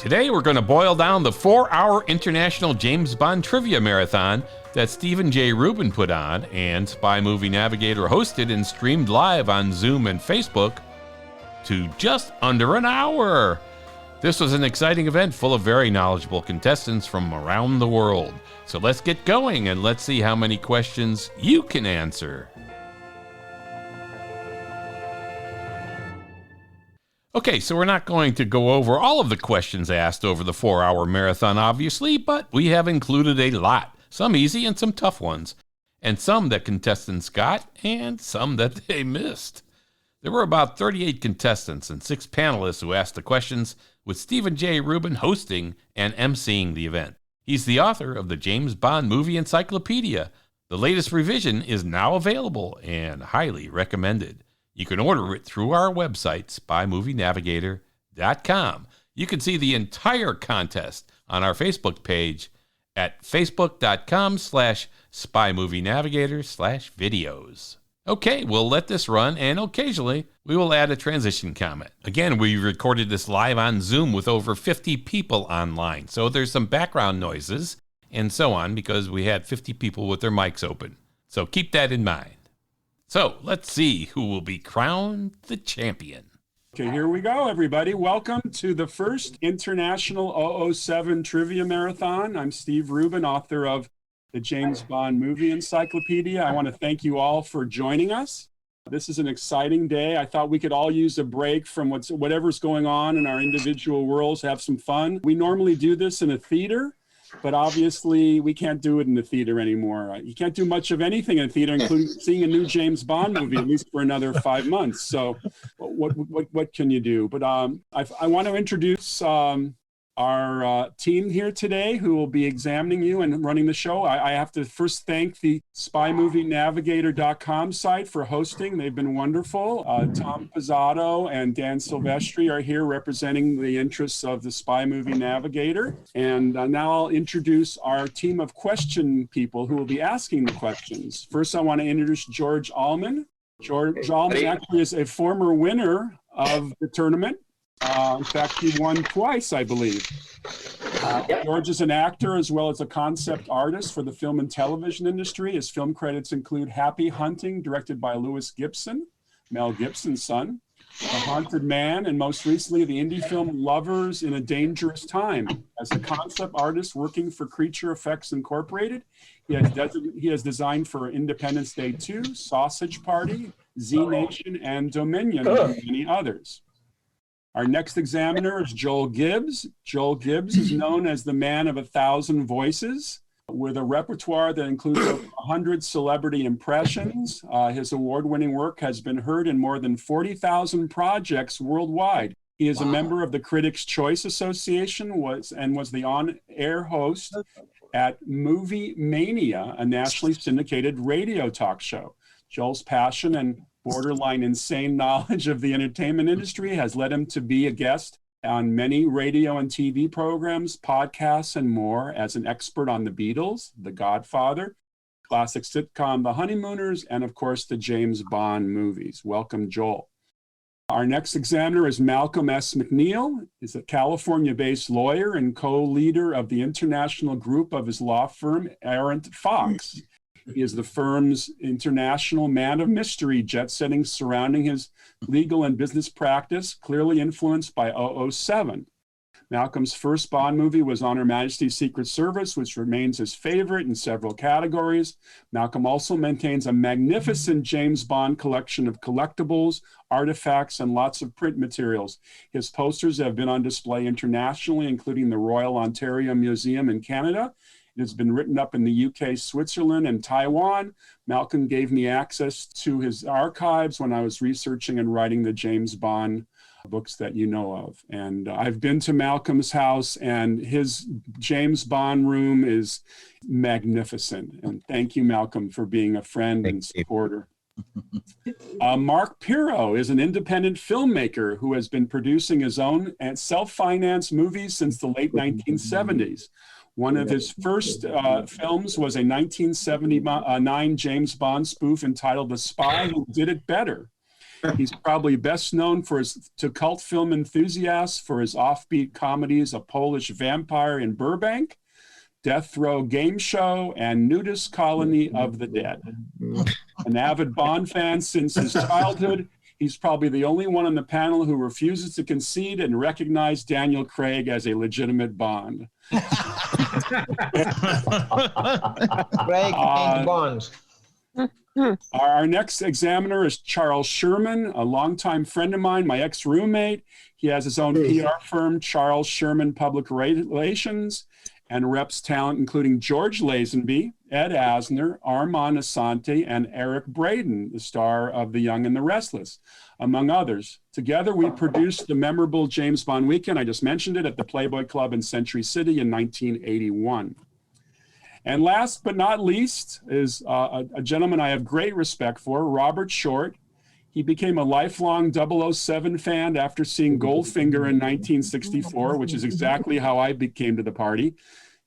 Today we're going to boil down the 4-hour International James Bond Trivia Marathon that Stephen J. Rubin put on and Spy Movie Navigator hosted and streamed live on Zoom and Facebook to just under an hour. This was an exciting event full of very knowledgeable contestants from around the world. So let's get going and let's see how many questions you can answer. Okay, so we're not going to go over all of the questions asked over the 4-hour marathon, obviously, but we have included a lot. Some easy and some tough ones. And some that contestants got and some that they missed. There were about 38 contestants and 6 panelists who asked the questions, with Stephen J. Rubin hosting and emceeing the event. He's the author of the James Bond Movie Encyclopedia. The latest revision is now available and highly recommended. You can order it through our website, spymovienavigator.com. You can see the entire contest on our Facebook page at facebook.com/spymovienavigator/videos. Okay, we'll let this run, and occasionally we will add a transition comment. Again, we recorded this live on Zoom with over 50 people online, so there's some background noises and so on because we had 50 people with their mics open. So keep that in mind. So let's see who will be crowned the champion. Okay, here we go, everybody. Welcome to the first International 007 Trivia Marathon. I'm Steve Rubin, author of the James Bond Movie Encyclopedia. I want to thank you all for joining us. This is an exciting day. I thought we could all use a break from whatever's going on in our individual worlds, have some fun. We normally do this in a theater, but obviously we can't do it in the theater anymore. You can't do much of anything in a theater, including seeing a new James Bond movie, at least for another 5 months. So what can you do? But I want to introduce our team here today who will be examining you and running the show. I have to first thank the spymovienavigator.com site for hosting. They've been wonderful. Tom Pizzato and Dan Silvestri are here representing the interests of the Spy Movie Navigator. And now I'll introduce our team of question people who will be asking the questions. First, I want to introduce George Allman. George Allman actually is a former winner of the tournament. In fact, he won twice, I believe. George is an actor as well as a concept artist for the film and television industry. His film credits include Happy Hunting, directed by Lewis Gibson, Mel Gibson's son, The Haunted Man, and most recently the indie film Lovers in a Dangerous Time. As a concept artist working for Creature Effects Incorporated, he has designed for Independence Day 2, Sausage Party, Z Nation, and Dominion, and many others. Our next examiner is Joel Gibbs. Joel Gibbs is known as the man of 1,000 voices, with a repertoire that includes over 100 celebrity impressions. His award-winning work has been heard in more than 40,000 projects worldwide. He is a member of the Critics' Choice Association was the on-air host at Movie Mania, a nationally syndicated radio talk show. Joel's passion and borderline insane knowledge of the entertainment industry has led him to be a guest on many radio and TV programs, podcasts, and more as an expert on the Beatles, The Godfather, classic sitcom The Honeymooners, and of course the James Bond movies. Welcome, Joel. Our next examiner is Malcolm S. McNeil. He's a California-based lawyer and co-leader of the international group of his law firm, Arent Fox. He is the firm's international man of mystery, jet-setting surrounding his legal and business practice, clearly influenced by 007. Malcolm's first Bond movie was On Her Majesty's Secret Service, which remains his favorite in several categories. Malcolm also maintains a magnificent James Bond collection of collectibles, artifacts, and lots of print materials. His posters have been on display internationally, including the Royal Ontario Museum in Canada. It has been written up in the UK, Switzerland, and Taiwan. Malcolm gave me access to his archives when I was researching and writing the James Bond books that you know of. And I've been to Malcolm's house, and his James Bond room is magnificent. And thank you, Malcolm, for being a friend and supporter. Mark Pirro is an independent filmmaker who has been producing his own and self-financed movies since the late 1970s. One of his first films was a 1979 James Bond spoof entitled The Spy Who Did It Better. He's probably best known to cult film enthusiasts for his offbeat comedies A Polish Vampire in Burbank, Death Row Game Show, and Nudist Colony of the Dead. An avid Bond fan since his childhood, he's probably the only one on the panel who refuses to concede and recognize Daniel Craig as a legitimate Bond. Craig and Bond. Our next examiner is Charles Sherman, a longtime friend of mine, my ex-roommate. He has his own PR firm, Charles Sherman Public Relations, and reps talent including George Lazenby, Ed Asner, Armand Assante, and Eric Braeden, the star of The Young and the Restless, among others. Together, we produced the memorable James Bond Weekend, I just mentioned it, at the Playboy Club in Century City in 1981. And last but not least is a gentleman I have great respect for, Robert Short. He became a lifelong 007 fan after seeing Goldfinger in 1964, which is exactly how I came to the party.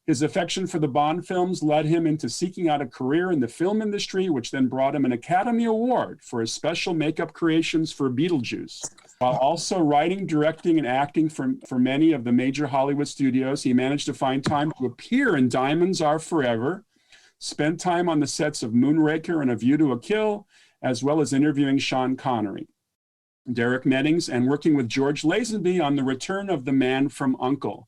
His affection for the Bond films led him into seeking out a career in the film industry, which then brought him an Academy Award for his special makeup creations for Beetlejuice. While also writing, directing, and acting for many of the major Hollywood studios, he managed to find time to appear in Diamonds Are Forever, spent time on the sets of Moonraker and A View to a Kill, as well as interviewing Sean Connery, Derek Meddings, and working with George Lazenby on The Return of the Man from U.N.C.L.E.,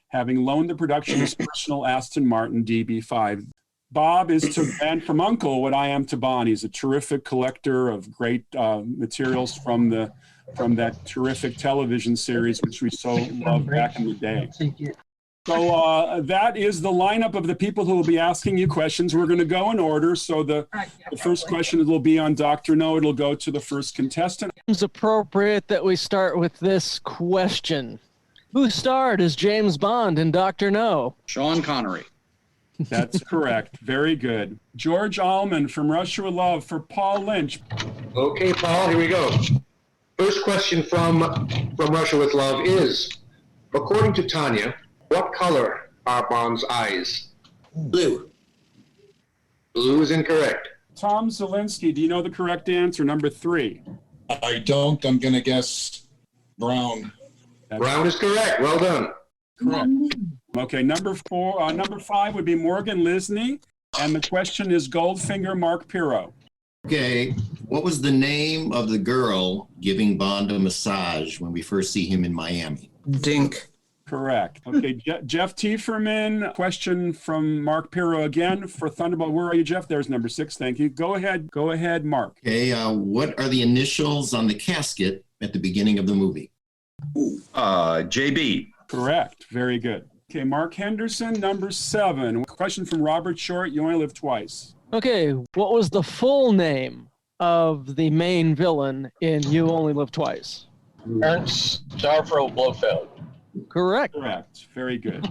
having loaned the production his personal Aston Martin DB5. Bob is to Man from U.N.C.L.E. what I am to Bond. He's a terrific collector of great materials from that terrific television series, which we so loved back in the day. So that is the lineup of the people who will be asking you questions. We're going to go in order. So the first question will be on Dr. No. It'll go to the first contestant. It's appropriate that we start with this question. Who starred as James Bond in Dr. No? Sean Connery. That's correct. Very good. George Allman from Russia with Love for Paul Lynch. Okay, Paul, here we go. First question from Russia with Love is, according to Tanya, what color are Bond's eyes? Blue. Blue is incorrect. Tom Zielinski, do you know the correct answer? Number 3. I don't. I'm going to guess brown. Brown is correct. Well done. Correct. Okay, number 5 would be Morgan Lisney, and the question is Goldfinger Mark Pirro. Okay, what was the name of the girl giving Bond a massage when we first see him in Miami? Dink. Correct. Okay, Jeff Tieferman, question from Mark Pirro again for Thunderbolt. Where are you, Jeff? There's number 6. Thank you. Go ahead, Mark. Okay, what are the initials on the casket at the beginning of the movie? JB. Correct. Very good. Okay, Mark Henderson, number 7. Question from Robert Short. You only live twice. Okay, what was the full name of the main villain in You Only Live Twice? Ernst Stavro Blofeld. Correct. Correct. Very good.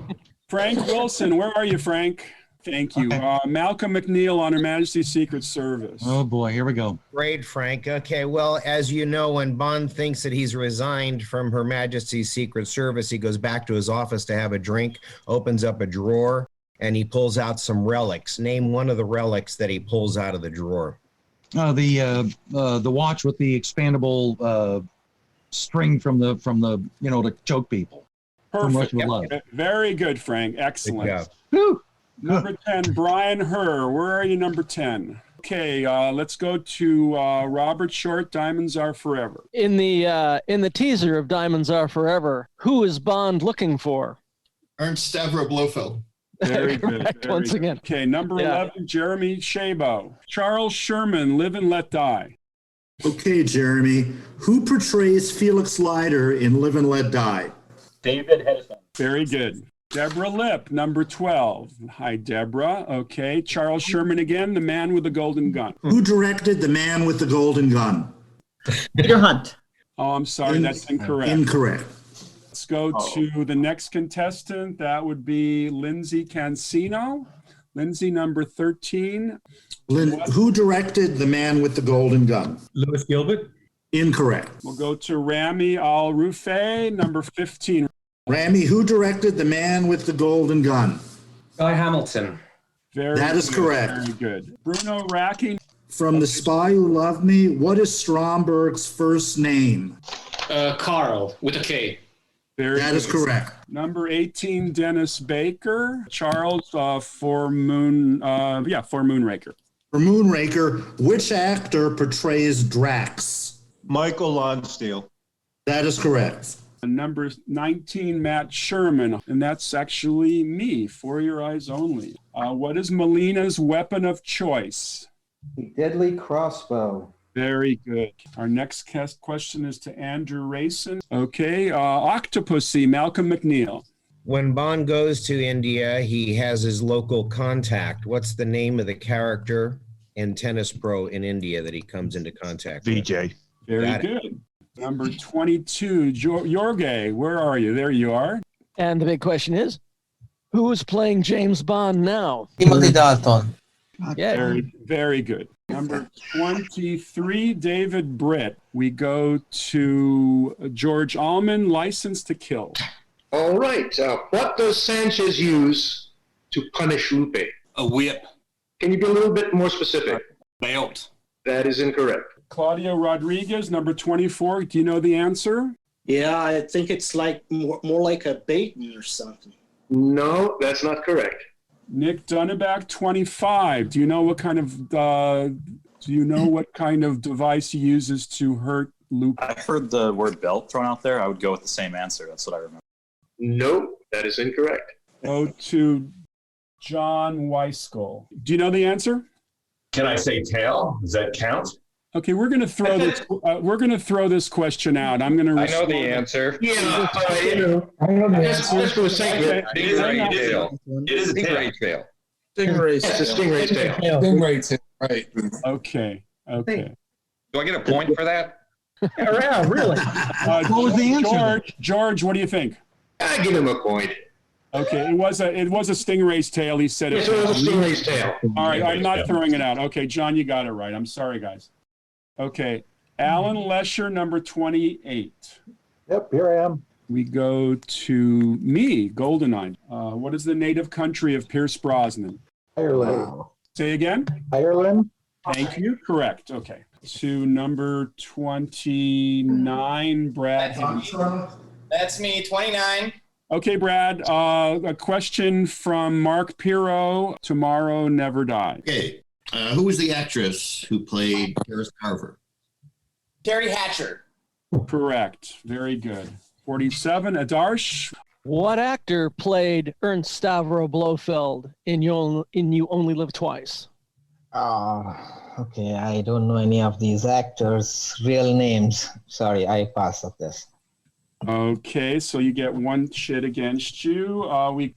Frank Wilson, where are you, Frank? Thank you. Malcolm McNeil on Her Majesty's Secret Service. Oh boy, here we go. Great, Frank. Okay, well, as you know, when Bond thinks that he's resigned from Her Majesty's Secret Service, he goes back to his office to have a drink, opens up a drawer, and he pulls out some relics. Name one of the relics that he pulls out of the drawer. The watch with the expandable string from the to choke people. Perfect. From Love. Very good, Frank. Excellent. Woo. Number 10, Brian Herr. Where are you, number 10? Okay, let's go to Robert Short, Diamonds Are Forever. In the teaser of Diamonds Are Forever, who is Bond looking for? Ernst Stavro Blofeld. Very good. Correct, Very once good. again. Okay, number 11, Jeremy Shabo. Charles Sherman, Live and Let Die. Okay, Jeremy. Who portrays Felix Leiter in Live and Let Die? David Hedison. Very good. Deborah Lipp, number 12. Hi, Deborah. Okay, Charles Sherman again, The Man with the Golden Gun. Who directed The Man with the Golden Gun? Peter Hunt. Oh, I'm sorry, that's incorrect. Incorrect. Let's go to the next contestant. That would be Lindsay Cancino. Lindsay, number 13. Who directed The Man with the Golden Gun? Louis Gilbert. Incorrect. We'll go to Rami Al-Rufai, number 15. Rami, who directed The Man with the Golden Gun? Guy Hamilton. That is correct. Very good. Bruno Racchi, From The Spy Who Loved Me, what is Stromberg's first name? Carl with a K. That is correct. Number 18, Dennis Baker. Charles for Moonraker. For Moonraker, which actor portrays Drax? Michael Lonsdale. That is correct. Number 19, Matt Sherman. And that's actually me, For Your Eyes Only. What is Melina's weapon of choice? The deadly crossbow. Very good. Our next question is to Andrew Rayson. Okay, Octopussy, Malcolm McNeil. When Bond goes to India, he has his local contact. What's the name of the character and tennis pro in India that he comes into contact with? VJ. Very good. Number 22, Jorge, where are you? There you are. And the big question is, who is playing James Bond now? Timothy Dalton. Yeah. Very, very good. Number 23, David Britt. We go to George Allman, License to Kill. All right. What does Sanchez use to punish Lupe? A whip. Can you be a little bit more specific? Belt. That is incorrect. Claudio Rodriguez, number 24. Do you know the answer? Yeah, I think it's like more like a bait or something. No, that's not correct. Nick Dunneback, 25. Do you know what kind of device he uses to hurt Lupe? I've heard the word belt thrown out there. I would go with the same answer. That's what I remember. No, that is incorrect. Go to John Weiskull. Do you know the answer? Can I say tail? Does that count? Okay, we're going to throw this. We're going to throw this question out. I'm going to. I know the answer. Yeah, I know the answer. Just for a second. Stingray tail. It is a stingray tail. Stingray tail. It's a stingray tail. Stingray tail. Right. Okay. Okay. Do I get a point for that? Yeah, really. What was the answer? George, what do you think? I give him a point. Okay, it was a stingray's tail. He said it. Yes, it was a stingray's tail. All right, I'm not throwing it out. Okay, John, you got it right. I'm sorry, guys. Okay, Alan Lesher, number 28. Yep, here I am. We go to me, Goldeneye. What is the native country of Pierce Brosnan? Ireland. Say again? Ireland. Thank you. Correct. Okay. To number 29, Brad. That's me, 29. Okay, Brad. A question from Mark Pirro. Tomorrow Never Die. Okay. Who was the actress who played Paris Carver? Terry Hatcher. Correct. Very good. 47, Adarsh. What actor played Ernst Stavro Blofeld in You Only Live Twice? Okay, I don't know any of these actors' real names. Sorry, I pass on this. Okay, so you get one shit against you. Right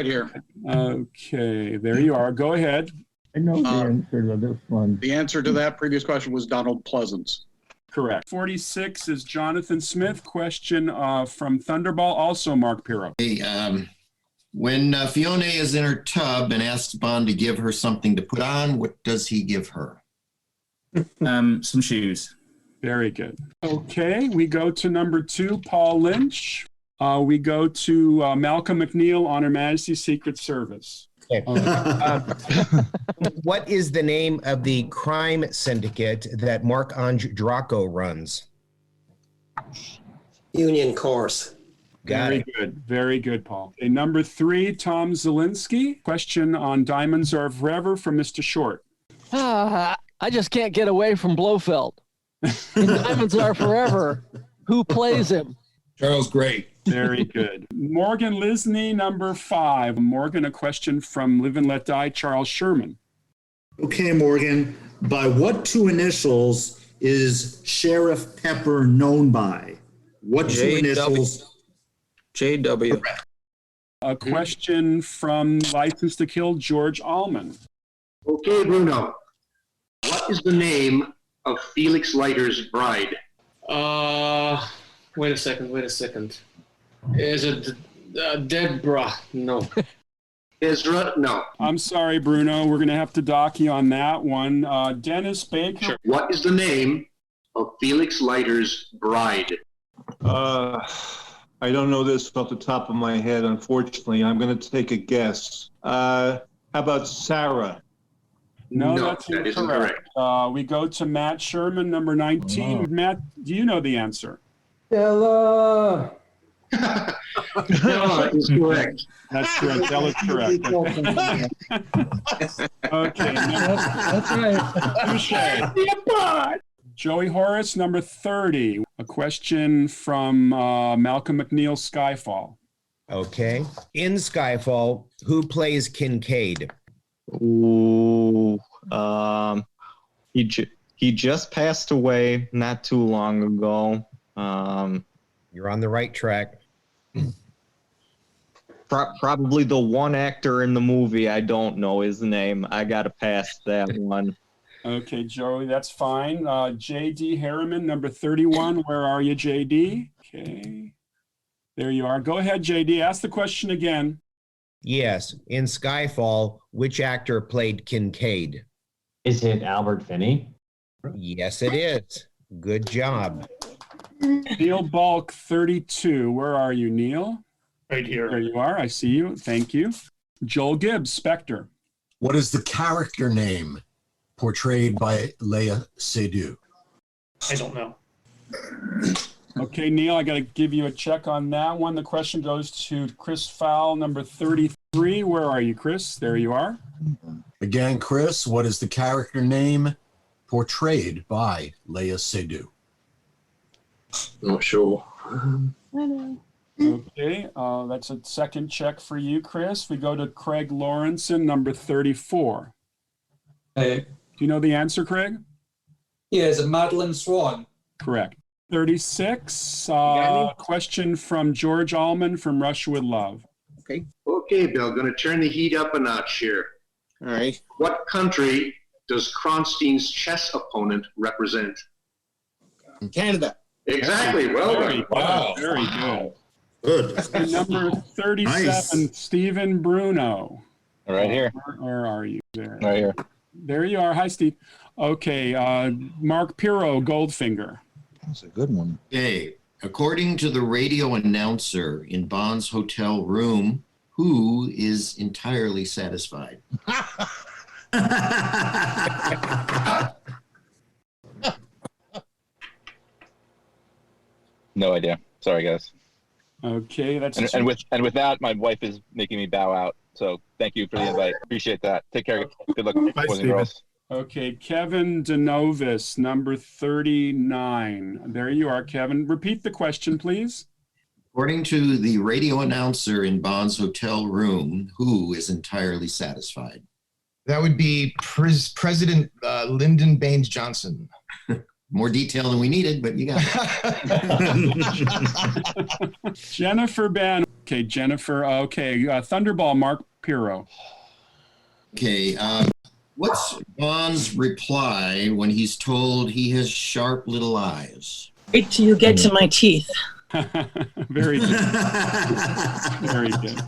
here. Okay, there you are. Go ahead. I know the answer to this one. The answer to that previous question was Donald Pleasance. Correct. 46 is Jonathan Smith. Question from Thunderball, also Mark Pirro. Hey, when Fiona is in her tub and asks Bond to give her something to put on, what does he give her? Some shoes. Very good. Okay, we go to number 2, Paul Lynch. We go to Malcolm McNeil on Her Majesty's Secret Service. Okay. What is the name of the crime syndicate that Marc-Andre Draco runs? Union Course. Very good. Very good, Paul. Okay, number 3, Tom Zielinski. Question on Diamonds Are Forever from Mr. Short. I just can't get away from Blofeld. In Diamonds Are Forever. Who plays him? Charles Gray. Very good. Morgan Lisney, number 5. Morgan, a question from Live and Let Die, Charles Sherman. Okay, Morgan. By what 2 initials is Sheriff Pepper known by? What 2 initials? JW. A question from License to Kill, George Allman. Okay, Bruno. What is the name of Felix Leiter's bride? Wait a second. Is it Deborah? No. Ezra? No. I'm sorry, Bruno. We're going to have to dock you on that one. Dennis Baker. Sure. What is the name of Felix Leiter's bride? I don't know this off the top of my head, unfortunately. I'm going to take a guess. How about Sarah? No, No, that's that is incorrect. We go to Matt Sherman, number 19. Matt, do you know the answer? Stella. Stella is correct. That's correct. Stella's correct. Okay. That's right. Touche. Joey Horace, number 30. A question from Malcolm McNeil, Skyfall. Okay. In Skyfall, who plays Kincaid? Ooh, he just passed away not too long ago. You're on the right track. Probably the one actor in the movie I don't know his name. I gotta pass that one. Okay, Joey, that's fine. J.D. Harriman, number 31. Where are you, J.D.? Okay. There you are. Go ahead, J.D. Ask the question again. Yes. In Skyfall, which actor played Kincaid? Is it Albert Finney? Yes, it is. Good job. Neil Bulk, 32. Where are you, Neil? Right here. There you are. I see you. Thank you. Joel Gibbs, Spectre. What is the character name portrayed by Leia Seydoux? I don't know. Okay, Neil, I got to give you a check on that one. The question goes to Chris Fowl, number 33. Where are you, Chris? There you are. Again, Chris, what is the character name portrayed by Leia Seydoux? Not sure. Okay, that's a second check for you, Chris. We go to Craig Lawrenson, number 34. Hey. Do you know the answer, Craig? Yeah, is it Madeline Swan? Correct. 36, question from George Allman from Russia with Love. Okay, Bill, going to turn the heat up a notch here. All right. What country does Kronstein's chess opponent represent? Canada. Exactly. Well Very done. good. Wow. Very good. Good. And number 37, Nice. Stephen Bruno. Right here. Where are you? There. Right here. There you are. Hi, Steve. Okay, Mark Pirro, Goldfinger. That's a good one. Okay. According to the radio announcer in Bond's hotel room, who is entirely satisfied? No idea. Sorry, guys. Okay, that's And with that, my wife is making me bow out. So thank you for the invite. Appreciate that. Take care. Good luck, boys and girls. Okay, Kevin Denovis, number 39. There you are, Kevin. Repeat the question, please. According to the radio announcer in Bond's hotel room, who is entirely satisfied? That would be President Lyndon Baines Johnson. More detail than we needed, but you got it. Jennifer Ban. Okay, Jennifer. Okay, Thunderball, Mark Pirro. Okay, what's Bond's reply when he's told he has sharp little eyes? Wait till you get to my teeth. Very good. Very good.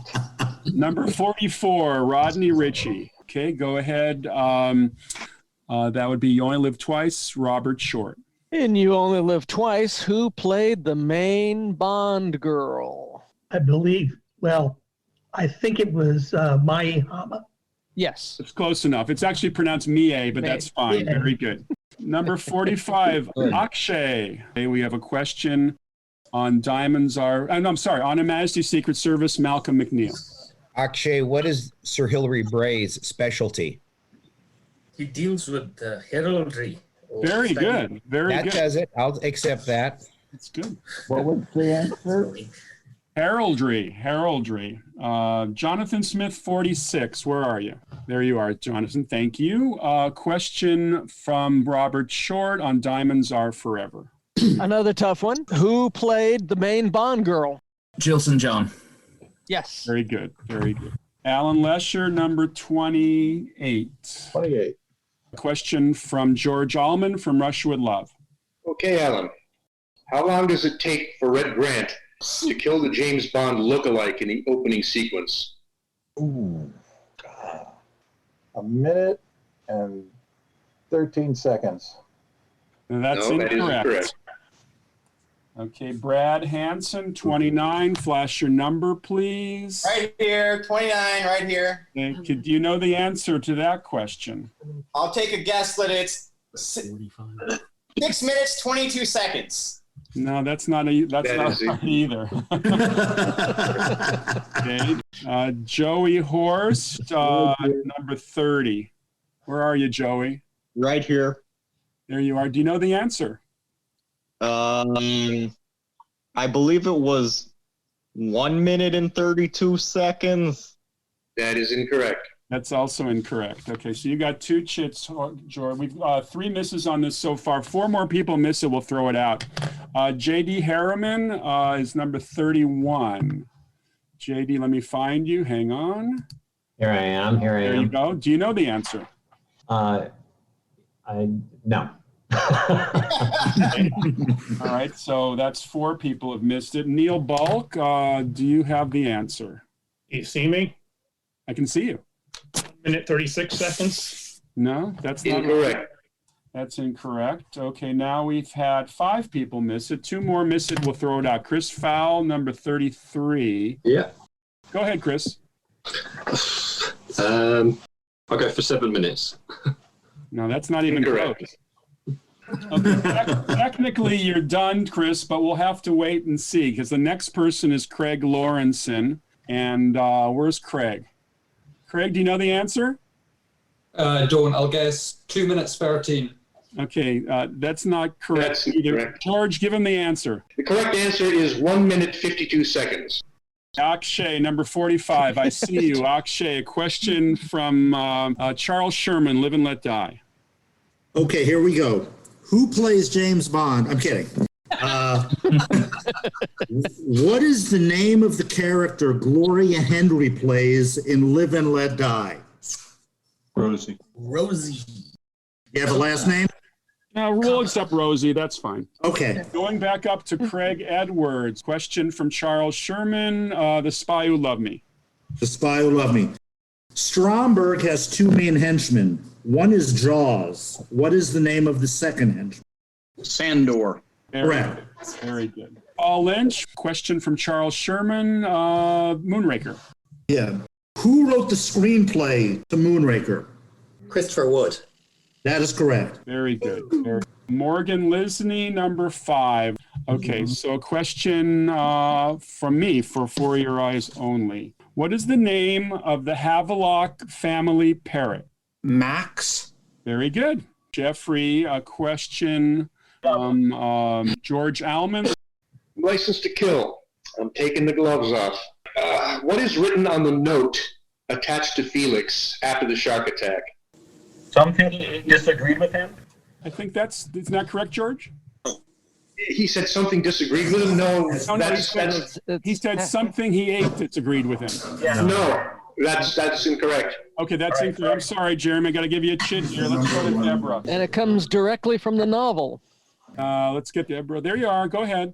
Number 44, Rodney Ritchie. Okay, go ahead. That would be You Only Live Twice, Robert Short. In You Only Live Twice, who played the main Bond girl? I believe, well, I think it was Mai Hama. Yes. It's close enough. It's actually pronounced Mie, but that's fine. Yeah. Very good. Number 45, Akshay. Okay, we have a question on Diamonds Are, I'm sorry, on Her Majesty's Secret Service, Malcolm McNeil. Akshay, what is Sir Hilary Bray's specialty? He deals with heraldry. Very good. Very that good. That does it. I'll accept that. That's good. What was the answer? Heraldry. Heraldry. Jonathan Smith, 46. Where are you? There you are, Jonathan. Thank you. Question from Robert Short on Diamonds Are Forever. Another tough one. Who played the main Bond girl? Jill St. John. Yes. Very good. Very good. Alan Lesher, number 28. 28. Question from George Allman from Russia with Love. Okay, Alan. How long does it take for Red Grant to kill the James Bond lookalike in the opening sequence? Ooh. A minute and 13 seconds. That's no, that is incorrect. incorrect. Okay, Brad Hanson, 29. Flash your number, please. Right here, 29, right here. Okay, do you know the answer to that question? I'll take a guess that it's 6 minutes, 22 seconds. No, that's not either. Okay, Joey Horst, number 30. Where are you, Joey? Right here. There you are. Do you know the answer? I believe it was 1 minute and 32 seconds. That is incorrect. That's also incorrect. Okay, so you got 2 chits, George. We've 3 misses on this so far. 4 more people miss it. We'll throw it out. JD Harriman is number 31. JD, let me find you. Hang on. Here I am. There you go. Do you know the answer? No. Okay. All right, so that's 4 people have missed it. Neil Bulk, do you have the answer? You see me? I can see you. 1 minute 36 seconds. No, that's not incorrect. Right. That's incorrect. Okay, now we've had 5 people miss it. 2 more miss it. We'll throw it out. Chris Fowl, number 33. Yeah. Go ahead, Chris. I'll go for 7 minutes. No, that's not even Incorrect. close. Okay, technically, you're done, Chris, but we'll have to wait and see because the next person is Craig Lawrenson. And where's Craig? Craig, do you know the answer? Don't. I'll guess 2 minutes 13. Okay, that's not correct That's either. incorrect. George, give him the answer. The correct answer is 1 minute 52 seconds. Akshay, number 45. I see you. Akshay, a question from Charles Sherman, Live and Let Die. Okay, here we go. Who plays James Bond? I'm kidding. What is the name of the character Gloria Henry plays in Live and Let Die? Rosie. Rosie. You have a last name? No, we'll accept Rosie. That's fine. Okay. Going back up to Craig Edwards. Question from Charles Sherman, The Spy Who Loved Me. The Spy Who Loved Me. Stromberg has 2 main henchmen. One is Jaws. What is the name of the second henchman? Sandor. Correct. Very good. Paul Lynch. Question from Charles Sherman, Moonraker. Yeah. Who wrote the screenplay to Moonraker? Christopher Wood. That is correct. Very good. Morgan Lisney, number 5. Okay, so a question from me for Your Eyes Only. What is the name of the Havelock family parrot? Max. Very good. Jeffrey, a question from George Alman. License to Kill. I'm taking the gloves off. What is written on the note attached to Felix after the shark attack? Something he disagreed with him? I think isn't that correct, George? He said something disagreed with him? No, he said something he ate disagreed with him. Yeah. No, that's incorrect. Okay, that's incorrect. I'm sorry, Jeremy. I got to give you a chit here. Let's go to Deborah. And it comes directly from the novel. Let's get Deborah. There you are. Go ahead.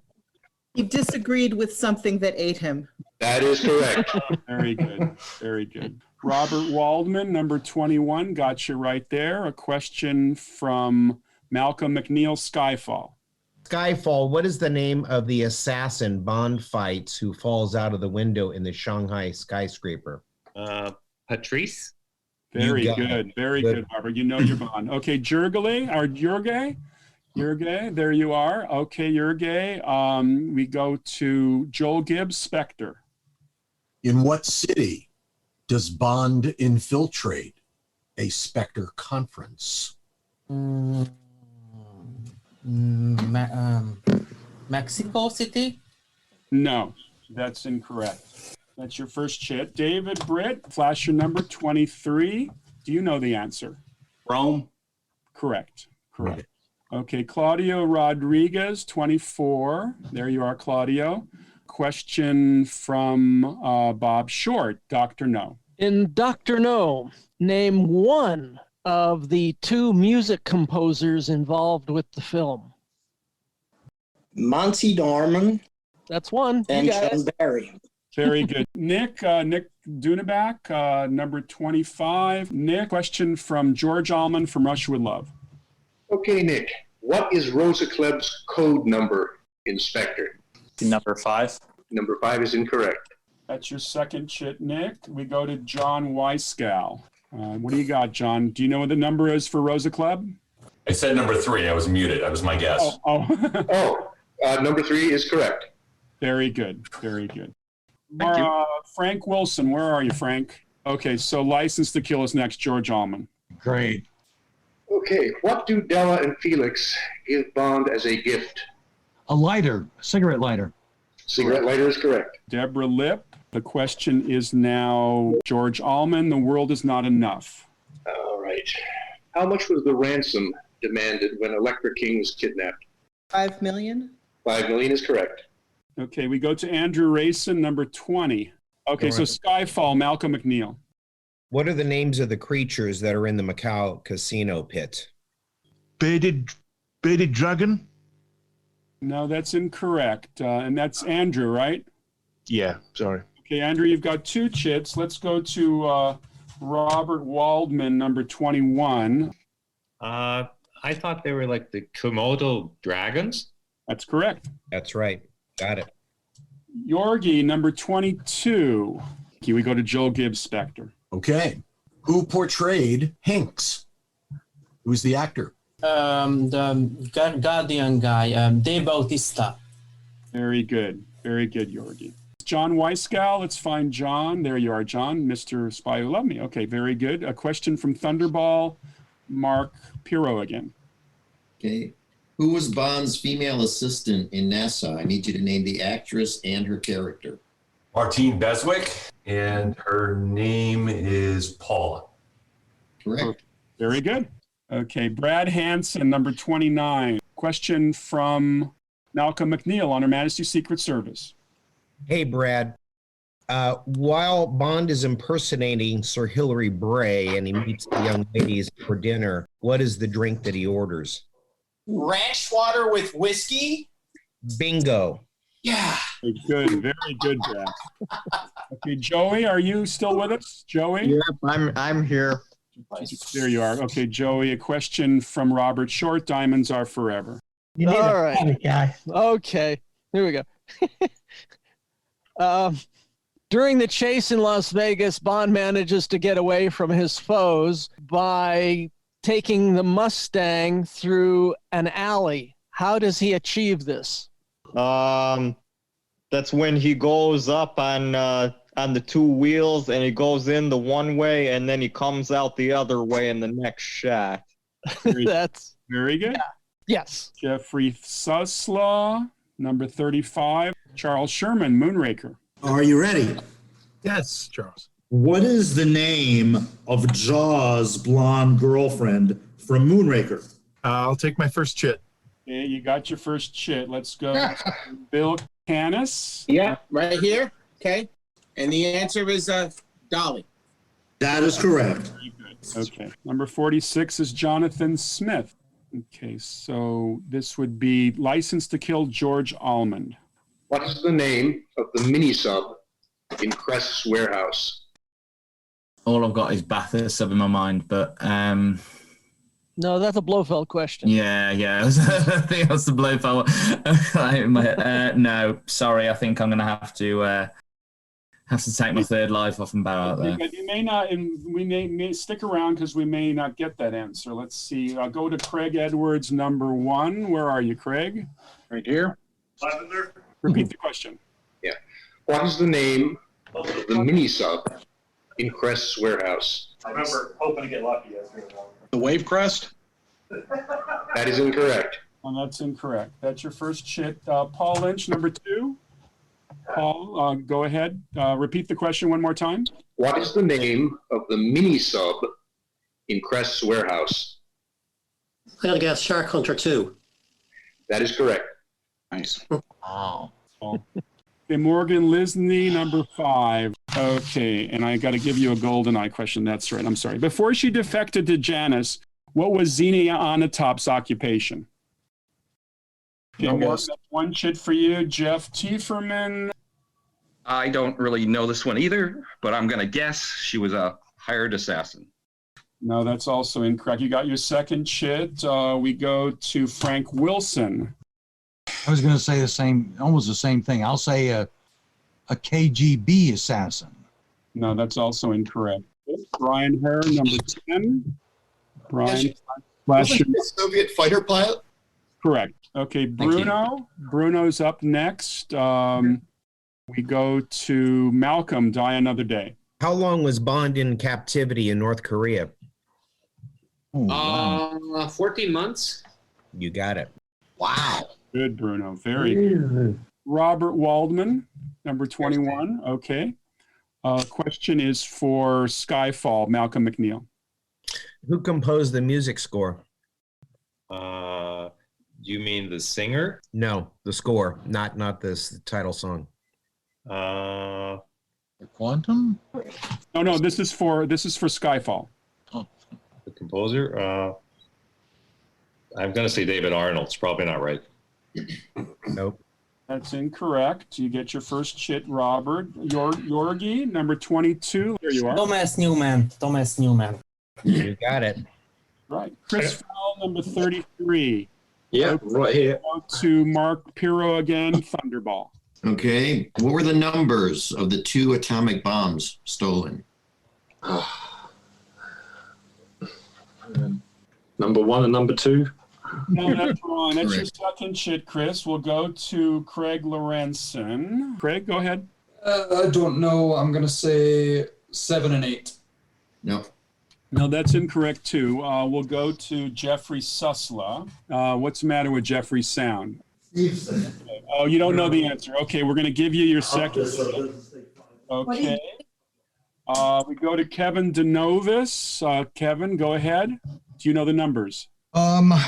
He disagreed with something that ate him. That is correct. Very good. Very good. Robert Waldman, number 21, got you right there. A question from Malcolm McNeil, Skyfall. Skyfall, what is the name of the assassin Bond fights who falls out of the window in the Shanghai skyscraper? Patrice? Very good. Very good, Robert. You know your Bond. Okay, Jurge, there you are. Okay, Jurge. We go to Joel Gibbs, Spectre. In what city does Bond infiltrate a Spectre conference? Mexico City? No, that's incorrect. That's your first chit. David Britt, flash your number 23. Do you know the answer? Rome? Correct. Okay, Claudio Rodriguez, 24. There you are, Claudio. Question from Bob Short, Dr. No. In Dr. No, name one of the 2 music composers involved with the film. Monty Norman. That's one. And John Barry. Very good. Nick Dunabak, number 25. Nick, question from George Allman from Russia with Love. Okay, Nick. What is Rosa Kleb's code number inspector. Number 5. Number 5 is incorrect. That's your second chit, Nick. We go to John Weiskow. What do you got, John? Do you know what the number is for Rosa Club? I said number 3. I was muted. That was my guess. Number 3 is correct. Very good. Very good. Frank Wilson, where are you, Frank? Okay, so License to Kill is next, George Allman. Great. Okay, what do Della and Felix give Bond as a gift? A lighter, a cigarette lighter. Cigarette lighter is correct. Deborah Lipp. The question is now George Allman. The world is not enough. All right. How much was the ransom demanded when Electra King was kidnapped? 5 million? 5 million is correct. Okay, we go to Andrew Rayson, number 20. Okay, so Skyfall, Malcolm McNeil. What are the names of the creatures that are in the Macau casino pit? Bearded dragon? No, that's incorrect. And that's Andrew, right? Yeah, sorry. Okay, Andrew, you've got 2 chits. Let's go to Robert Waldman, number 21. I thought they were like the Komodo dragons. That's correct. That's right. Got it. Yorgi, number 22. Okay, we go to Joel Gibbs Spector. Okay. Who portrayed Hinks? Who's the actor? The Guardian guy, Dave Bautista. Very good. Very good, Yorgi. John Weiskow. Let's find John. There you are, John. Mr. Spy Who Loved Me. Okay, very good. A question from Thunderball. Mark Pirro again. Okay. Who was Bond's female assistant in NASA? I need you to name the actress and her character. Martine Beswick, and her name is Paula. Correct. Very good. Okay, Brad Hansen, number 29. Question from Malcolm McNeil on Her Majesty's Secret Service. Hey, Brad. While Bond is impersonating Sir Hilary Bray and he meets the young ladies for dinner, what is the drink that he orders? Ranch water with whiskey? Bingo. Yeah. Very good, Brad. Okay, Joey, are you still with us? Joey? Yep, I'm here. There you are. Okay, Joey, a question from Robert Short. Diamonds are forever. You need All a right. funny guy. Okay, here we go. During the chase in Las Vegas, Bond manages to get away from his foes by taking the Mustang through an alley. How does he achieve this? That's when he goes up on the 2 wheels and he goes in the one way and then he comes out the other way in the next shot. That's very good. Yeah. Yes. Jeffrey Suslaw, number 35. Charles Sherman, Moonraker. Are you ready? Yes, Charles. What is the name of Jaws' blonde girlfriend from Moonraker? I'll take my first chit. Okay, you got your first chit. Let's go to Bill Canis. Yeah, right here. Okay. And the answer is Dolly. That is correct. Okay. Number 46 is Jonathan Smith. Okay, so this would be License to Kill, George Almond. What is the name of the mini-sub in Crest's warehouse? All I've got is Bathurst sub in my mind, but No, that's a Blofeld question. yeah, I think that's the Blofeld. No, sorry, I think I'm gonna have to take my third life off and bow out there. You may not, and we may stick around because we may not get that answer. Let's see. I'll go to Craig Edwards, number 1. Where are you, Craig? Right here. Lavender. Repeat the question. Yeah. What is the name of the mini-sub in Crest's warehouse? I remember hoping to get lucky yesterday. The Wave Crest? That is incorrect. Oh, that's incorrect. That's your first chit. Paul Lynch, number 2. Paul, go ahead. Repeat the question one more time. What is the name of the mini-sub in Crest's warehouse? I gotta guess Shark Hunter 2. That is correct. Nice. Oh. Okay, Morgan Lisney, number 5. Okay, and I got to give you a golden eye question. That's right. I'm sorry. Before she defected to Janus, what was Xenia Onatop's occupation? Okay, that's one chit for you, Jeff Tieferman. I don't really know this one either, but I'm going to guess she was a hired assassin. No, that's also incorrect. You got your second chit. We go to Frank Wilson. I was going to say almost the same thing. I'll say a KGB assassin. No, that's also incorrect. Brian Herr, number 10. Brian, Wasn't he a Soviet fighter pilot? correct. Okay, Bruno. Bruno's up next. We go to Malcolm, Die Another Day. How long was Bond in captivity in North Korea? 14 months. You got it. Wow. Good, Bruno. Very good. Robert Waldman, number 21. Okay. Question is for Skyfall, Malcolm McNeil. Who composed the music score? You mean the singer? No, the score, not this title song. Quantum? No, this is for Skyfall. The composer? I'm going to say David Arnold. It's probably not right. Nope. That's incorrect. You get your first chit, Robert. Yorgi, number 22. There you are. Thomas Newman. You got it. Right. Chris Fell, number 33. Yeah, right here. Go to Mark Pirro again, Thunderball. Okay. What were the numbers of the 2 atomic bombs stolen? Number 1 and number 2. No, that's wrong. That's your second chit, Chris. We'll go to Craig Lorenzen. Craig, go ahead. I don't know. I'm going to say 7 and 8. No. No, that's incorrect too. We'll go to Jeffrey Susla. What's the matter with Jeffrey's sound? Oh, you don't know the answer. Okay, we're going to give you your second. Okay. We go to Kevin DeNovis. Kevin, go ahead. Do you know the numbers?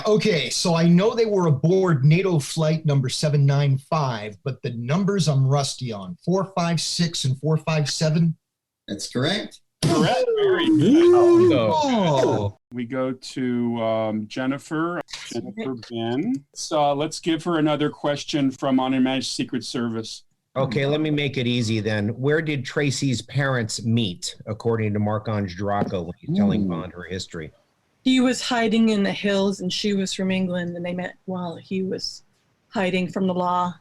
Okay, so I know they were aboard NATO flight number 795, but the numbers I'm rusty on. 456 and 457. That's correct. Correct. Very good. Oh. We go to Jennifer Ben. So let's give her another question from Unmanaged Secret Service. Okay, let me make it easy then. Where did Tracy's parents meet, according to Marc-Ange Draco, when he's telling Bond her history? He was hiding in the hills and she was from England, and they met while he was hiding from the law.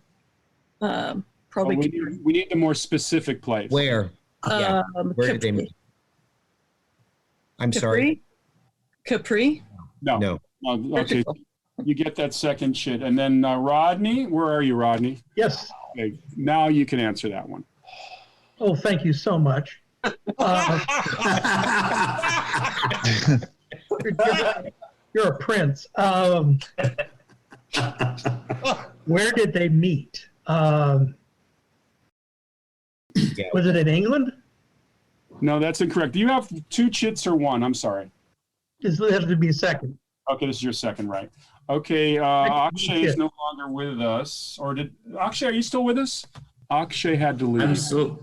Probably. We need a more specific place. Where? Yeah. Where did they meet? I'm sorry. Capri? No. Okay. You get that second shit. And then Rodney, where are you, Rodney? Yes. Okay. Now you can answer that one. Oh, thank you so much. You're a prince. Where did they meet? Was it in England? No, that's incorrect. Do you have 2 chits or 1? I'm sorry. This has to be a second. Okay, this is your second, right? Okay, Akshay is no longer with us. Or did Akshay? Are you still with us? Akshay had to leave. I'm still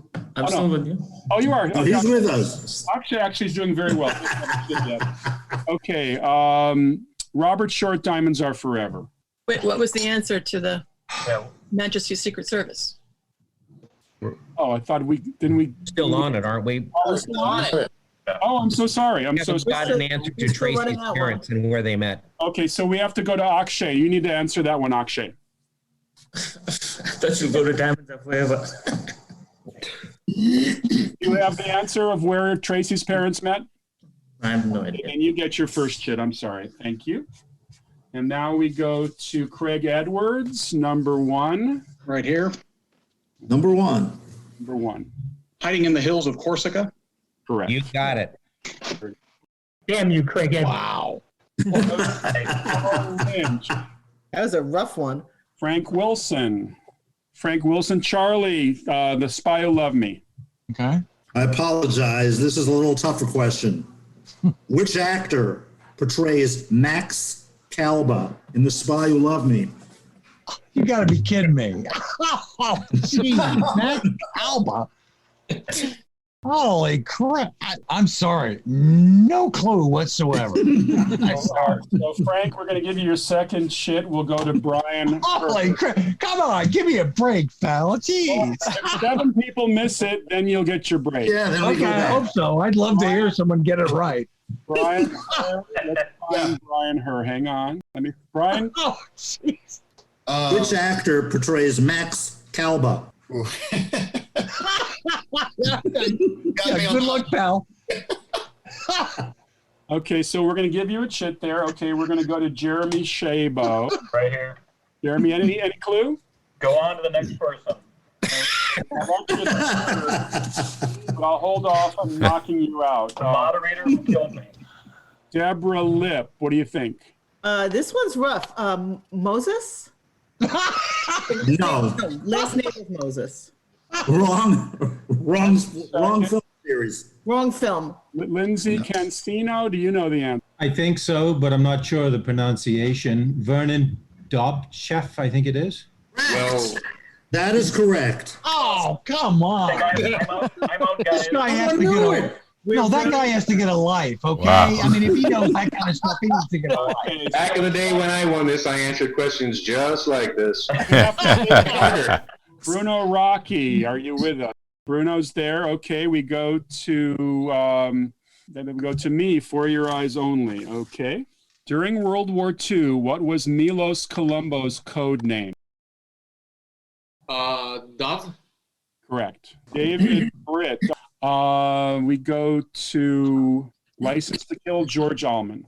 with you. Oh, you are. Oh, he's with us. Akshay actually is doing very well. Okay, Robert Short, Diamonds Are Forever. Wait, what was the answer to the Majesty's Secret Service? Oh, I thought we still on it, aren't we? Oh, we're still on it. Oh, I'm so sorry. I'm so sorry. Got an answer to Tracy's parents and where they met. Okay, so we have to go to Akshay. You need to answer that one, Akshay. I thought you go to Diamonds Are Forever. You have the answer of where Tracy's parents met? I have no idea. And you get your first chit. I'm sorry. Thank you. And now we go to Craig Edwards, number 1. Right here. Number 1. Number 1. Hiding in the hills of Corsica. Correct. You got it. Damn you, Craig Edwards. Wow. That was a rough one. Frank Wilson, Charlie, The Spy Who Loved Me. Okay. I apologize. This is a little tougher question. Which actor portrays Max Calba in The Spy Who Loved Me? You got to be kidding me. Oh, geez, Max Calba. Holy crap. I'm sorry. No clue whatsoever. I'm sorry. So, Frank, we're going to give you your second shit. We'll go to Brian. Holy crap. Come on. Give me a break, fella. Jeez. Well, if 7 people miss it, then you'll get your break. Yeah, then Okay, I hope so. I'd love to hear someone get it right. Brian, let's find Brian Herr. Hang on. Brian. Oh, jeez. Which actor portrays Max Calba? Good luck, pal. Okay, so we're going to give you a chit there. Okay, we're going to go to Jeremy Shabo. Right here. Jeremy, any clue? Go on to the next person. But I'll hold off on knocking you out. The moderator killed me. Deborah Lip, what do you think? This one's rough. Moses? No. Last name is Moses. Wrong film series. Wrong film. Lindsay Cancino, do you know the answer? I think so, but I'm not sure of the pronunciation. Vernon Dobchef, I think it is. Well, that is correct. Oh, come on. I'm out, guys. This guy has to get a, no, that guy has to get a life, okay? Wow. I mean, if he knows that kind of stuff, he needs to get a life. Back in the day when I won this, I answered questions just like this. Bruno Rocky, are you with us? Bruno's there. Okay, we go to then we go to me. For your eyes only. Okay. During World War II, what was Milos Colombo's code name? Dot. Correct. David Britt. We go to License to Kill, George Allman.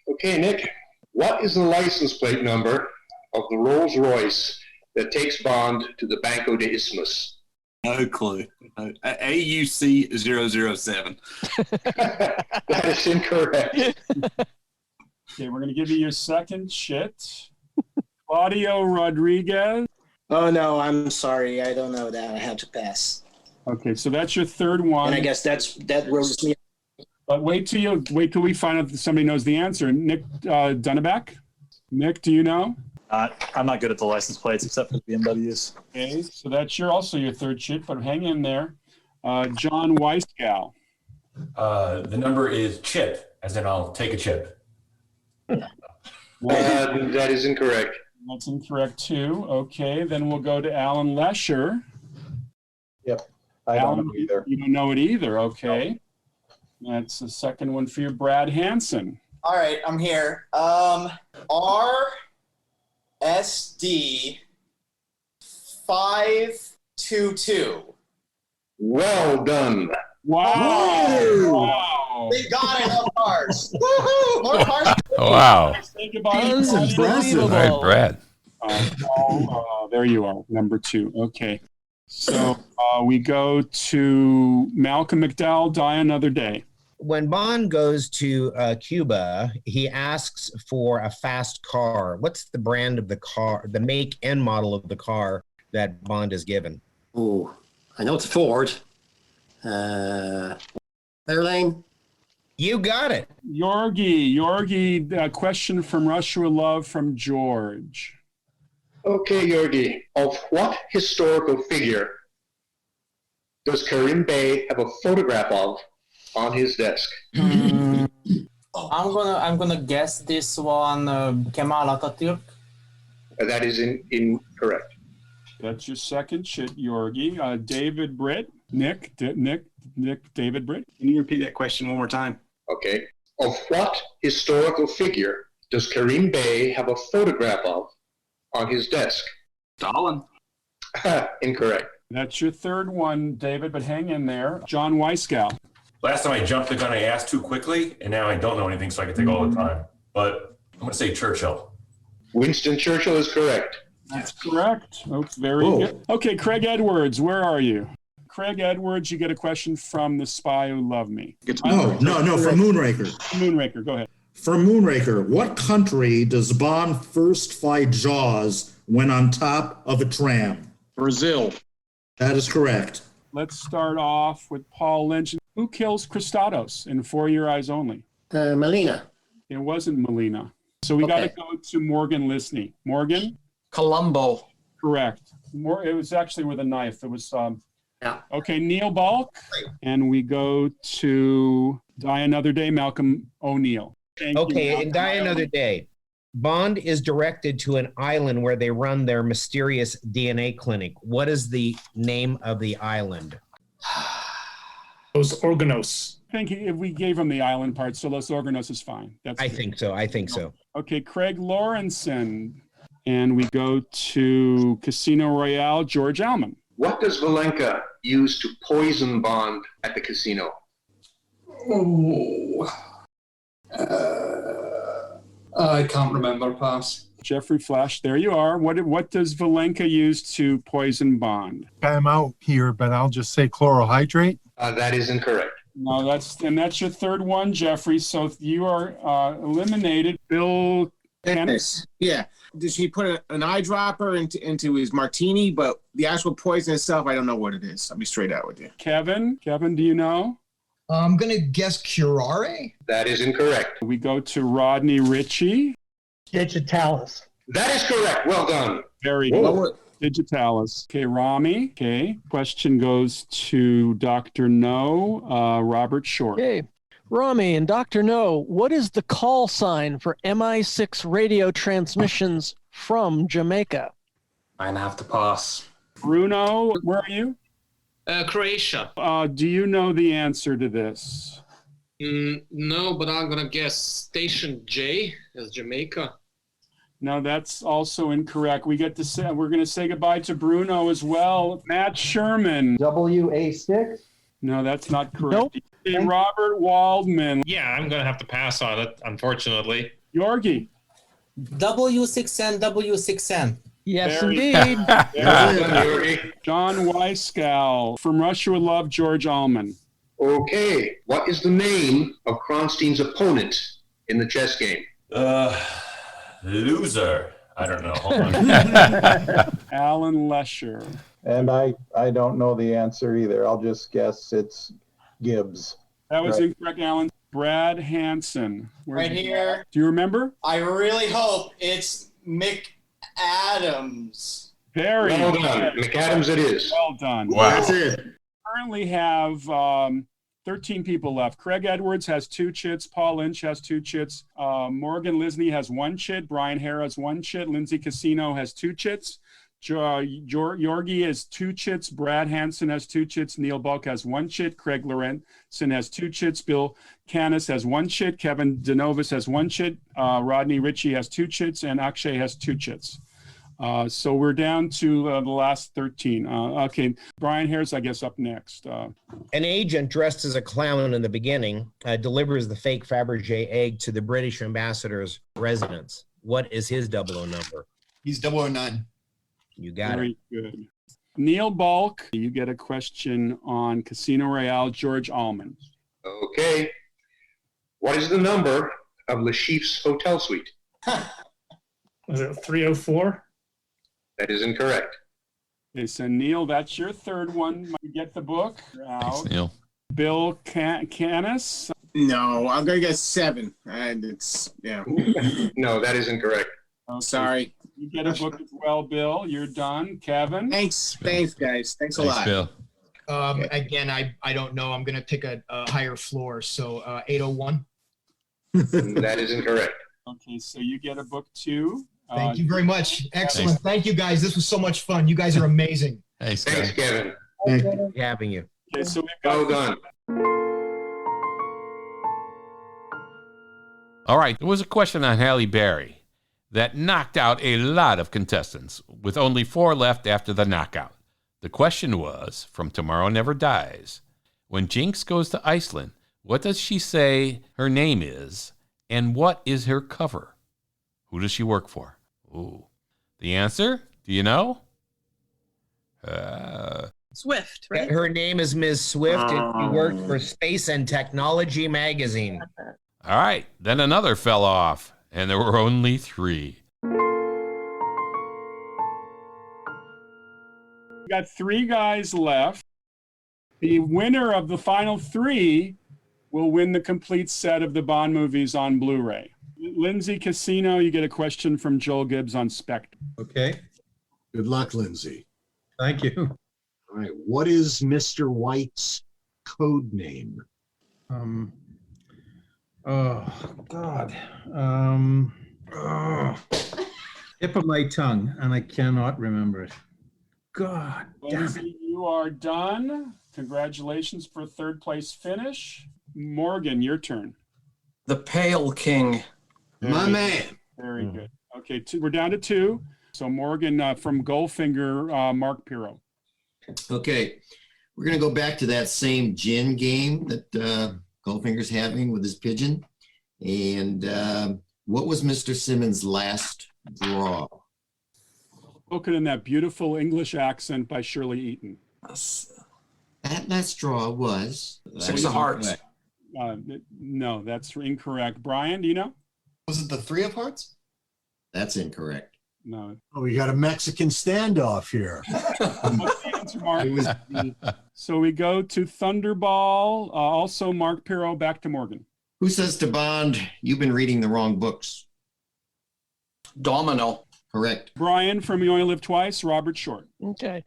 Okay, Nick, what is the license plate number of the Rolls Royce that takes Bond to the Banco de Isthmus? No clue. AUC 007. That is incorrect. Okay, we're going to give you your second chit. Claudio Rodriguez. Oh, no, I'm sorry. I don't know that. I have to pass. Okay, so that's your third one. And I guess that roses me. But wait till we find out that somebody knows the answer. Nick Dunneback? Nick, do you know? I'm not good at the license plates except for the BMWs. Okay, so that's also your third chit, but hang in there. John Weisgal. The number is chip, as in I'll take a chip. That is incorrect. That's incorrect too. Okay, then we'll go to Alan Lesher. Yep. I don't know either. You don't know it either. Okay. No. That's the second one for you, Brad Hansen. All right, I'm here. RSD 522. Well done. Wow. Thank God I love cars. Woohoo! More cars. Wow. That's impressive. All right, Brad. There you are, number 2. Okay. So we go to Malcolm McDowell, Die Another Day. When Bond goes to Cuba, he asks for a fast car. What's the brand of the car, the make and model of the car that Bond is given? Oh, I know it's a Ford. Airline? You got it. Yorgi, question from Russia with Love from George. Okay, Yorgi, of what historical figure does Karim Bey have a photograph of on his desk? I'm gonna guess this one. Kemal Atatürk. That is incorrect. That's your second chit, Yorgi. David Britt. Nick, David Britt. Can you repeat that question one more time? Okay. Of what historical figure does Karim Bey have a photograph of on his desk? Stalin. Incorrect. That's your third one, David, but hang in there. John Weisgal. Last time I jumped the gun, I asked too quickly, and now I don't know anything, so I can take all the time. But I'm going to say Churchill. Winston Churchill is correct. That's correct. Oh, very good. Okay, Craig Edwards, where are you? Craig Edwards, you get a question from The Spy Who Loved Me. No, from Moonraker. Moonraker, go ahead. From Moonraker, what country does Bond first fight Jaws when on top of a tram? Brazil. That is correct. Let's start off with Paul Lynch. Who kills Christados in For Your Eyes Only? Melina. It wasn't Melina. So we got to go to Morgan Lisney. Morgan? Columbo. Correct. It was actually with a knife. It was... Okay, Neil Balk. And we go to Die Another Day, Malcolm O'Neill. Okay, in Die Another Day, Bond is directed to an island where they run their mysterious DNA clinic. What is the name of the island? Los Organos. I think if we gave him the island part, so Los Organos is fine. I think so. Okay, Craig Lawrenson. And we go to Casino Royale, George Alman. What does Valenka use to poison Bond at the casino? Oh. I can't remember. Pass. Jeffrey Flash, there you are. What does Valenka use to poison Bond? I'm out here, but I'll just say chlorohydrate. That is incorrect. No, that's your third one, Jeffrey. So you are eliminated. Bill Kenneth. Yeah. Does she put an eyedropper into his martini? But the actual poison itself, I don't know what it is. I'll be straight out with you. Kevin, do you know? I'm going to guess curare. That is incorrect. We go to Rodney Ritchie. Digitalis. That is correct. Well done. Very good. Digitalis. Okay, Rami. Okay. Question goes to Dr. No, Robert Short. Okay. Rami and Dr. No, what is the call sign for MI6 radio transmissions from Jamaica? I'm going to have to pass. Bruno, where are you? Croatia. Do you know the answer to this? No, but I'm going to guess Station J as Jamaica. No, that's also incorrect. We're going to say goodbye to Bruno as well. Matt Sherman. WA6? No, that's not correct. Nope. Okay, Robert Waldman. Yeah, I'm going to have to pass on it, unfortunately. Yorgi. W6N, W6N. Yes, Very indeed. John Weiskell. From Russia with Love, George Allman. Okay. What is the name of Kronstein's opponent in the chess game? Loser. I don't know. Hold on. Alan Lesher. And I don't know the answer either. I'll just guess it's Gibbs. That was incorrect, Alan. Brad Hansen. Right here. Do you remember? I really hope it's McAdams. Very well good. done. McAdams it is. Well done. Wow. That's it. Currently have 13 people left. Craig Edwards has 2 chits. Paul Lynch has 2 chits. Morgan Lisney has 1 chit. Brian Hare has 1 chit. Lindsay Casino has 2 chits. Yorgi has 2 chits. Brad Hansen has 2 chits. Neil Bulk has 1 chit. Craig Lorenzen has 2 chits. Bill Canis has 1 chit. Kevin Denovis has 1 chit. Rodney Ritchie has 2 chits. And Akshay has 2 chits. So we're down to the last 13. Okay, Brian Hare's, I guess, up next. An agent dressed as a clown in the beginning delivers the fake Fabergé egg to the British ambassador's residence. What is his 00 number? He's 009. You got Very it. good. Neil Bulk, you get a question on Casino Royale, George Allman. Okay. What is the number of Le Chiffre's hotel suite? Was it 304? That is incorrect. Okay, so Neil, that's your third one. You get the book. Thanks, Neil. Bill Canis. No, I'm going to guess 7. And it's, yeah. No, that is incorrect. Okay. Sorry. You get a book as well, Bill. You're done. Kevin? Thanks, guys. Thanks a lot. Bill. Again, I don't know. I'm going to pick a higher floor. So 801. That is incorrect. Okay, so you get a book too. Thank you very much. Excellent. Thanks. Thank you, guys. This was so much fun. You guys are amazing. Thanks, Thanks, Kevin. Thank you for having you. Okay, so we've got Well done. All right, there was a question on Halle Berry that knocked out a lot of contestants, with only 4 left after the knockout. The question was, from Tomorrow Never Dies, when Jinx goes to Iceland, what does she say her name is, and what is her cover? Who does she work for? Ooh. The answer? Do you know? Swift, right? Her name is Ms. Swift, and she worked for Space and Technology magazine. All right, then another fell off, and there were only 3. We've got 3 guys left. The winner of the final 3 will win the complete set of the Bond movies on Blu-ray. Lindsay Casino, you get a question from Joel Gibbs on Spectre. Okay. Good luck, Lindsay. Thank you. All right. What is Mr. White's code name? Oh, God. Tip of my tongue, and I cannot remember it. God damn it. Lindsay, you are done. Congratulations for a 3rd place finish. Morgan, your turn. The Pale King. My man. Very good. Okay, we're down to 2. So Morgan from Goldfinger, Mark Pirro. Okay, we're going to go back to that same gin game that Goldfinger's having with his pigeon. And what was Mr. Simmons' last draw? Spoken in that beautiful English accent by Shirley Eaton. That last draw was... 6 of hearts. No, that's incorrect. Brian, do you know? Was it the 3 of hearts? That's incorrect. No. Oh, we got a Mexican standoff here. So we go to Thunderball. Also, Mark Pirro, back to Morgan. Who says to Bond, you've been reading the wrong books? Domino. Correct. Brian from You Only Live Twice, Robert Short. Okay.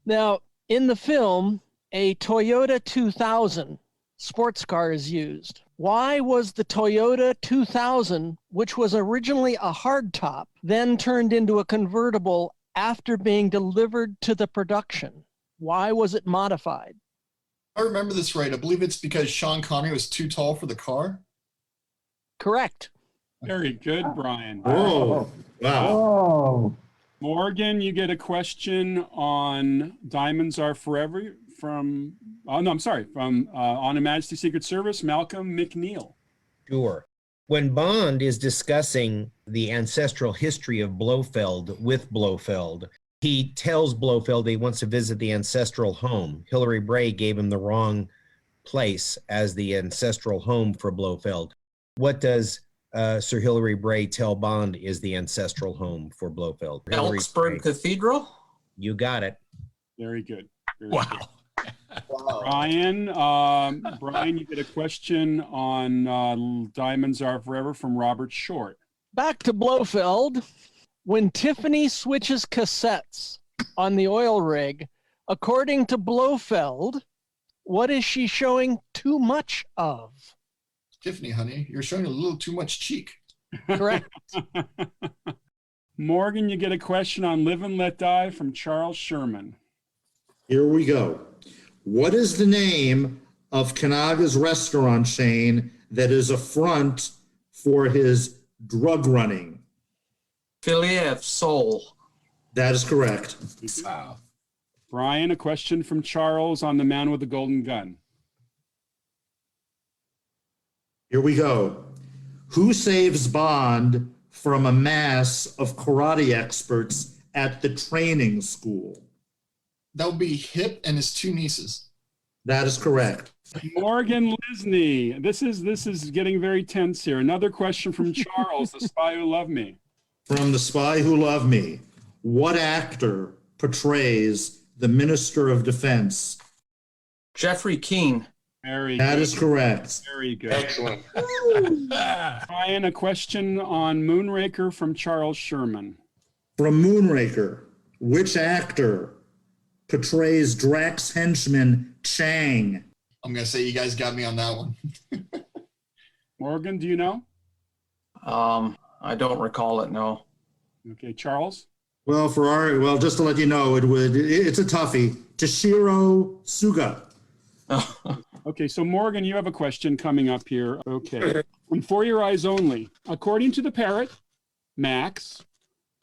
Now, in the film, a Toyota 2000 sports car is used. Why was the Toyota 2000, which was originally a hardtop, then turned into a convertible after being delivered to the production? Why was it modified? I remember this right. I believe it's because Sean Connery was too tall for the car. Correct. Very good, Brian. Oh, wow. Oh. Morgan, you get a question on Diamonds Are Forever from, from On Her Majesty's Secret Service, Malcolm McNeil. Sure. When Bond is discussing the ancestral history of Blofeld with Blofeld, he tells Blofeld he wants to visit the ancestral home. Hilary Bray gave him the wrong place as the ancestral home for Blofeld. What does Sir Hilary Bray tell Bond is the ancestral home for Blofeld? Elksburg Cathedral? You got it. Very good. Wow. Brian, you get a question on Diamonds Are Forever from Robert Short. Back to Blofeld. When Tiffany switches cassettes on the oil rig, according to Blofeld, what is she showing too much of? Tiffany, honey, you're showing a little too much cheek. Correct. Morgan, you get a question on Live and Let Die from Charles Sherman. Here we go. What is the name of Kanaga's restaurant chain that is a front for his drug running? Filet of Soul. That is correct. Wow. Brian, a question from Charles on The Man with the Golden Gun. Here we go. Who saves Bond from a mass of karate experts at the training school? That would be Hip and his 2 nieces. That is correct. Morgan Lisney. This is getting very tense here. Another question from Charles, The Spy Who Loved Me. From The Spy Who Loved Me, what actor portrays the Minister of Defense? Jeffrey Keane. That is correct. Very good. Excellent. Ryan, a question on Moonraker from Charles Sherman. From Moonraker, which actor portrays Drax henchman Chang? I'm going to say you guys got me on that one. Morgan, do you know? I don't recall it, no. Okay, Charles? Well, just to let you know, it's a toughie. Toshiro Suga. Okay, so Morgan, you have a question coming up here. Okay. From For Your Eyes Only. According to the parrot, Max,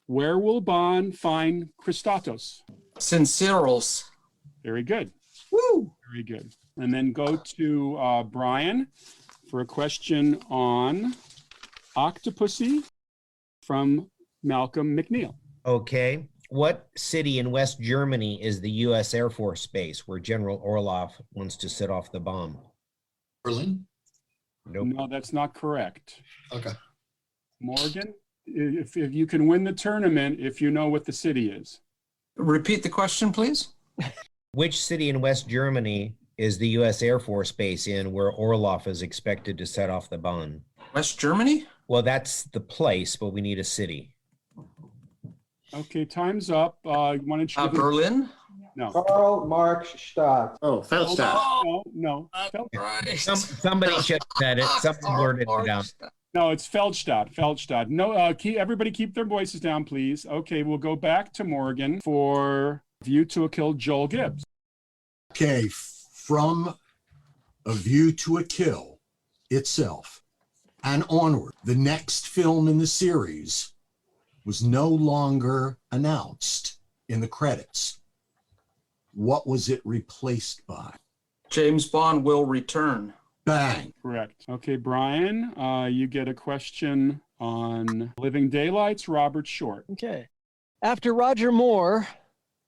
where will Bond find Christatos? Sinceros. Very good. Woo! Very good. And then go to Brian for a question on Octopussy from Malcolm McNeil. Okay. What city in West Germany is the U.S. Air Force Base where General Orlov wants to set off the bomb? Berlin? Nope. No, that's not correct. Okay. Morgan, if you can win the tournament, if you know what the city is. Repeat the question, please. Which city in West Germany is the U.S. Air Force Base in where Orlov is expected to set off the bomb? West Germany? Well, that's the place, but we need a city. Okay, time's up. Why don't you Berlin? No. Karl Marx Stadt. Oh, Feldstadt. No. Somebody should have said it. Someone blurted it down. No, it's Feldstadt. No, everybody keep their voices down, please. Okay, we'll go back to Morgan for View to a Kill, Joel Gibbs. Okay, from A View to a Kill itself and onward, the next film in the series, was no longer announced in the credits. What was it replaced by? James Bond Will Return. Bang. Correct. Okay, Brian, you get a question on Living Daylights, Robert Short. Okay. After Roger Moore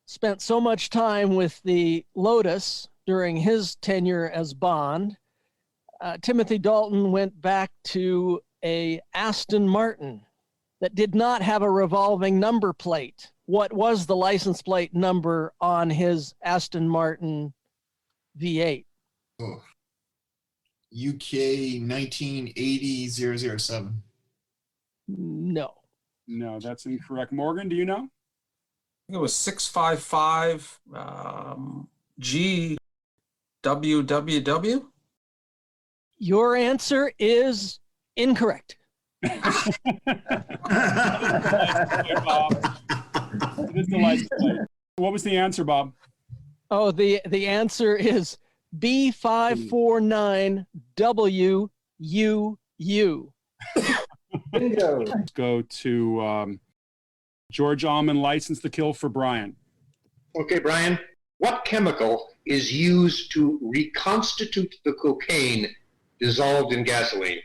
spent so much time with the Lotus during his tenure as Bond, Timothy Dalton went back to a Aston Martin that did not have a revolving number plate. What was the license plate number on his Aston Martin V8? Oh. UK 1980-007. No. No, that's incorrect. Morgan, do you know? I think it was 655 GWWW. Your answer is incorrect. It is the license plate. What was the answer, Bob? Oh, the answer is B549WUU. Bingo. Let's go to George Allman, License to Kill for Brian. Okay, Brian. What chemical is used to reconstitute the cocaine dissolved in gasoline?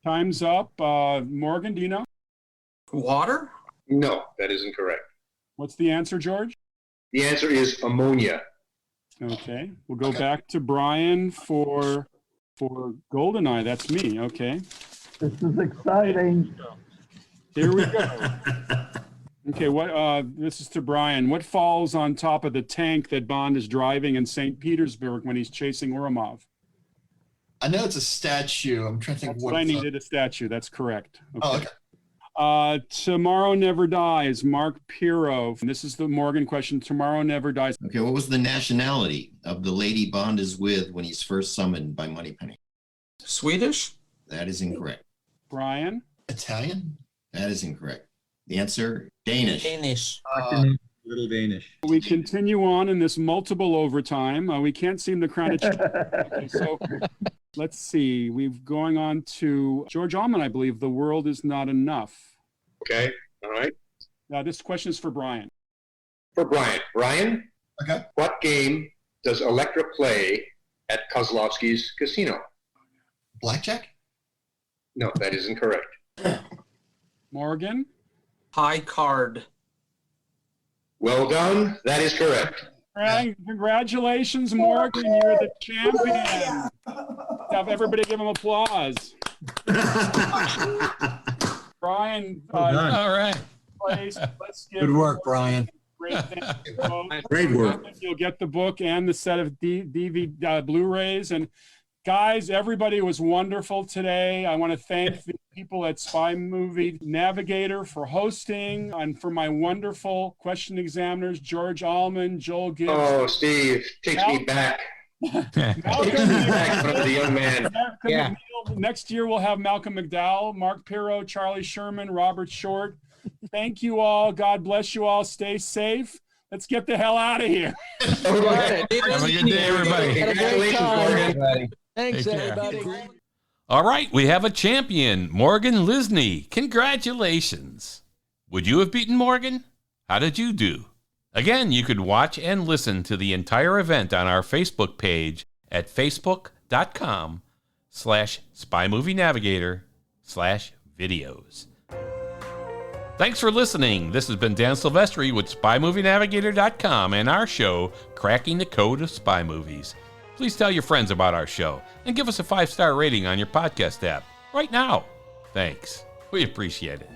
Time's up. Morgan, do you know? Water? No, that is incorrect. What's the answer, George? The answer is ammonia. Okay. We'll go back to Brian for GoldenEye. That's me. Okay. This is exciting. Here we go. Okay, this is to Brian. What falls on top of the tank that Bond is driving in St. Petersburg when he's chasing Urumov? I know it's a statue. I'm trying to think That's what what I it's needed, a statue. That's correct. Okay. Oh, okay. Tomorrow Never Dies, Mark Pirro. This is the Morgan question. Tomorrow Never Dies. Okay, what was the nationality of the lady Bond is with when he's first summoned by Moneypenny? Swedish? That is incorrect. Brian? Italian? That is incorrect. The answer, Danish. Danish. Little Danish. We continue on in this multiple overtime. We can't seem to crown it. Okay, so let's see. We've going on to George Allman, I believe. The World Is Not Enough. Okay, all right. Now this question is for Brian. For Brian. Brian, Okay. what game does Electra play at Kozlovsky's casino? Blackjack? No, that is incorrect. Morgan? High card. Well done. That is correct. Congratulations, Morgan. You're the champion. Have everybody give him applause. Brian. Well done. All right. Let's give Good work, Brian. Great work. You'll get the book and the set of DVD Blu-rays. And guys, everybody was wonderful today. I want to thank the people at Spy Movie Navigator for hosting, and for my wonderful question examiners, George Allman, Joel Gibbs. Oh, Steve, takes me back. Malcolm Back when I was a young man. McNeil. Next year we'll have Malcolm McDowell, Mark Pirro, Charlie Sherman, Robert Short. Thank you all. God bless you all. Stay safe. Let's get the hell out of here. Have a good day, everybody. Congratulations, Morgan. Thanks, everybody. All right, we have a champion, Morgan Lisney. Congratulations. Would you have beaten Morgan? How did you do? Again, you could watch and listen to the entire event on our Facebook page at facebook.com/SpyMovieNavigator/videos. Thanks for listening. This has been Dan Silvestri with SpyMovieNavigator.com and our show, Cracking the Code of Spy Movies. Please tell your friends about our show and give us a 5-star rating on your podcast app right now. Thanks. We appreciate it.